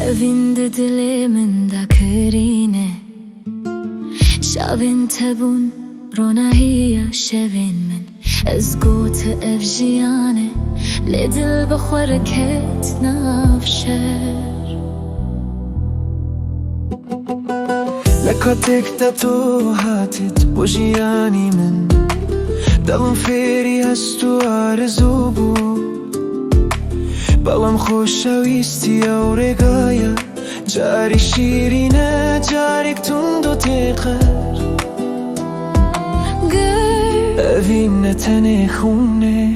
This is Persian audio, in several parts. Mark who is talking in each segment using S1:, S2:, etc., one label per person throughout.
S1: Evinde dilimin da kirine شابن تبون رونهية شبين من ازقوت افجيانه لدل بخوركت نافشر
S2: لكاتك تو هاتت بوجياني من دلم فيري هستو آرزو بو بلم خوشویستی و رگایا جاری شیرینه جاریک تندو تقر اوین تنه خونه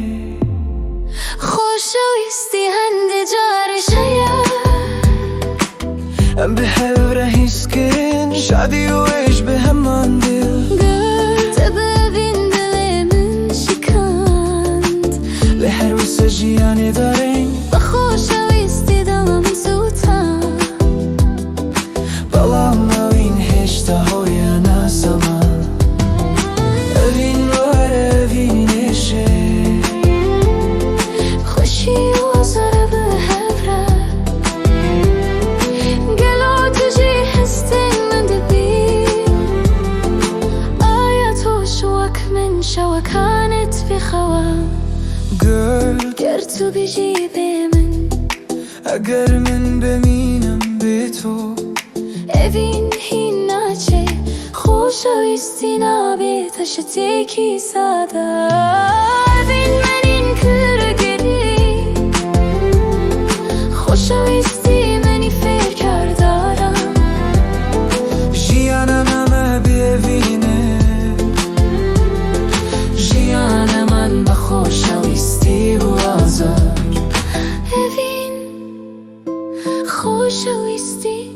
S1: خوشویستی هند جاری شیا
S2: ام به هوره هیس کرن شادی و ایش به همان دل
S1: تبین دل من شکند
S2: لحر و سجیانه دارین
S1: خوشویستی دلم زوتا
S2: بلام اوین هشتا های ناسمان اوین وار اوین ایشه
S1: خوشی و زر به هفره گلو تجی هستین من دبی آیا تو شوک من شوکانت في خوام
S2: Girl
S1: گر تو بجی به من
S2: اگر من بمینم به تو
S1: اوین هین ناچه خوشویستی نابی تشتی کی ساده اوین من این کرگری خوشویستی منی فکر دارم
S2: جیانم همه ببینه جیان من به خوشویستی و آزار
S1: اوین خوشویستی